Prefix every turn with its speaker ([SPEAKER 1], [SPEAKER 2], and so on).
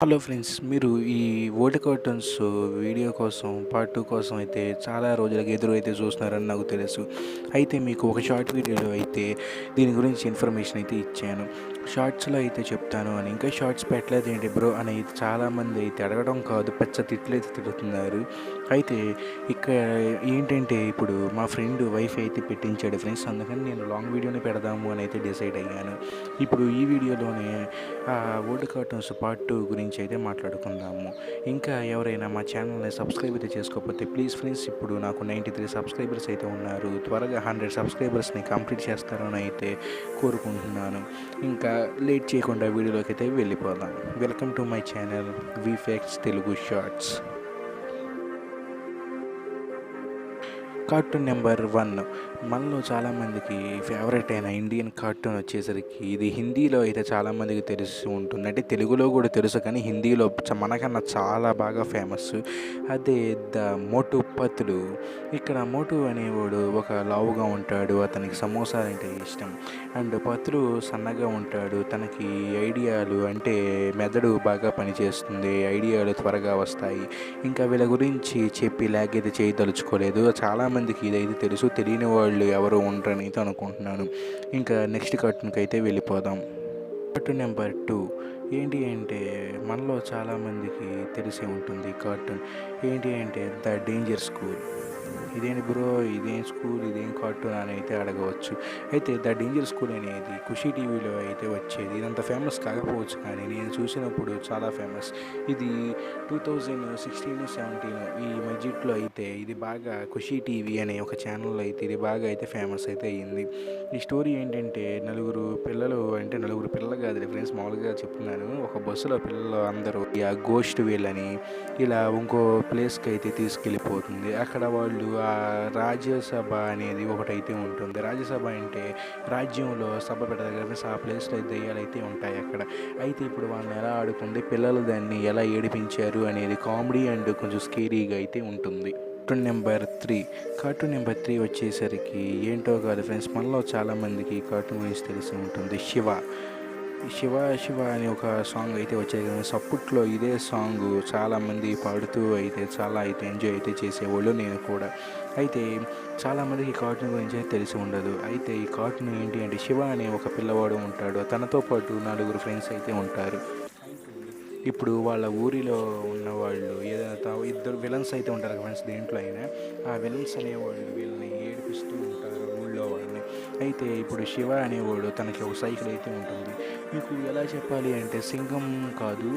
[SPEAKER 1] Hello friends, మీరు ఈ old cartoons video కోసం పార్ట్ 2 కోసం అయితే చాలా రోజులకి ఎదురు అయితే చూస్తున్నారని నాకు తెలుసు. అయితే మీకు ఒక షార్ట్ వీడియోలో అయితే దీని గురించి ఇన్ఫర్మేషన్ అయితే ఇచ్చాను. షార్ట్స్లో అయితే చెప్తాను అని, ఇంకా షార్ట్స్ పెట్టలేదు ఏంటి బ్రో అని అయితే చాలామంది అయితే అడగడం కాదు, పెద్ద తిట్లు అయితే తిడుతున్నారు. అయితే ఇక్కడ ఏంటంటే, ఇప్పుడు మా ఫ్రెండ్ వైఫ్ అయితే పెట్టించాడు ఫ్రెండ్స్, అందుకని నేను లాంగ్ వీడియోని పెడదాము అని అయితే డిసైడ్ అయ్యాను. ఇప్పుడు ఈ వీడియోలోనే ఓల్డ్ కార్టూన్స్ పార్ట్ 2 గురించి అయితే మాట్లాడుకుందాము. ఇంకా ఎవరైనా మా ఛానల్ని సబ్స్క్రైబ్ అయితే చేసుకోకపోతే ప్లీజ్ ఫ్రెండ్స్, ఇప్పుడు నాకు 93 సబ్స్క్రైబర్స్ అయితే ఉన్నారు. త్వరగా 100 సబ్స్క్రైబర్స్ని కంప్లీట్ చేస్తారని అయితే కోరుకుంటున్నాను. ఇంకా లేట్ చేయకుండా వీడియోలోకి అయితే వెళ్ళిపోదాం. వెల్కమ్ టు మై ఛానల్ విఫెక్ట్స్ తెలుగు షార్ట్స్. కార్టూన్ నెంబర్ 1 మనలో చాలామందికి ఫేవరెట్ అయిన ఇండియన్ కార్టూన్ వచ్చేసరికి ఇది హిందీలో అయితే చాలామందికి తెలిసి ఉంటుంది. అంటే తెలుగులో కూడా తెలుసు, కానీ హిందీలో మనకన్నా చాలా బాగా ఫేమస్. అదే ద మోటు పత్లు. ఇక్కడ మోటు అనేవాడు ఒక లావుగా ఉంటాడు, అతనికి సమోసాలు అంటే ఇష్టం. అండ్ పత్లు సన్నగా ఉంటాడు, తనకి ఐడియాలు అంటే మెదడు బాగా పనిచేస్తుంది, ఐడియాలు త్వరగా వస్తాయి. ఇంకా వీళ్ళ గురించి చెప్పి లాగైతే చేయదలుచుకోలేదు. చాలామందికి ఇదైతే తెలుసు, తెలియని వాళ్ళు ఎవరు ఉండరని అయితే అనుకుంటున్నాను. ఇంకా నెక్స్ట్ కార్టూన్కి అయితే వెళ్ళిపోదాం. కార్టూన్ నెంబర్ 2 ఏంటి అంటే, మనలో చాలామందికి తెలిసి ఉంటుంది కార్టూన్. ఏంటి అంటే ద డేంజర్ స్కూల్. ఇదేంటి బ్రో, ఇదేం స్కూల్, ఇదేం కార్టూన్ అని అయితే అడగవచ్చు. అయితే ద డేంజర్ స్కూల్ అనేది ఖుషి టీవీలో అయితే వచ్చేది. ఇదంత ఫేమస్ కాకపోవచ్చు, కానీ నేను చూసినప్పుడు చాలా ఫేమస్. ఇది 2016-17 ఈ మధ్యలో అయితే ఇది బాగా ఖుషి టీవీ అనే ఒక ఛానల్లో అయితే ఇది బాగా అయితే ఫేమస్ అయితే అయ్యింది. ఈ స్టోరీ ఏంటంటే, నలుగురు పిల్లలు, అంటే నలుగురు పిల్లలు కాదు ఫ్రెండ్స్, మామూలుగా చెప్తున్నాను. ఒక బస్సులో పిల్లలు అందరూ ఆ గోస్ట్ వీళ్ళని ఇలా ఇంకో ప్లేస్కి అయితే తీసుకెళ్ళిపోతుంది. అక్కడ వాళ్ళు ఆ రాజ్యసభ అనేది ఒకటైతే ఉంటుంది. రాజ్యసభ అంటే రాజ్యంలో సభ పెడతారు కదా, ఆ ప్లేస్లో దెయ్యాలైతే ఉంటాయి అక్కడ. అయితే ఇప్పుడు వాళ్ళని ఎలా ఆడుకుంది, పిల్లలు దాన్ని ఎలా ఏడిపించారు అనేది కామెడీ అండ్ కొంచెం స్కేరీగా అయితే ఉంటుంది. కార్టూన్ నెంబర్ 3 వచ్చేసరికి ఏంటో కాదు ఫ్రెండ్స్, మనలో చాలామందికి కార్టూన్ గురించి తెలిసి ఉంటుంది. శివ శివ అనే ఒక సాంగ్ అయితే వచ్చేది కదా, అప్పట్లో ఇదే సాంగ్ చాలామంది పాడుతూ అయితే చాలా అయితే ఎంజాయ్ అయితే చేసేవాళ్ళు, నేను కూడా. అయితే చాలామందికి ఈ కార్టూన్ గురించి అయితే తెలిసి ఉండదు. అయితే ఈ కార్టూన్ ఏంటి అంటే, శివ అనే ఒక పిల్లవాడు ఉంటాడు, తనతో పాటు 4 ఫ్రెండ్స్ అయితే ఉంటారు. ఇప్పుడు వాళ్ళ ఊరిలో ఉన్నవాళ్ళు ఏదైనా ఇద్దరు విలన్స్ అయితే ఉంటారు ఫ్రెండ్స్, దేంట్లో అయినా ఆ విలన్స్ అనేవాళ్ళు వీళ్ళని ఏడిపిస్తూ ఉంటారు ఊళ్ళో వాళ్ళని. అయితే ఇప్పుడు శివ అనేవాడు, తనకి ఒక సైకిల్ అయితే ఉంటుంది. మీకు ఎలా చెప్పాలి అంటే, సింగం కాదు,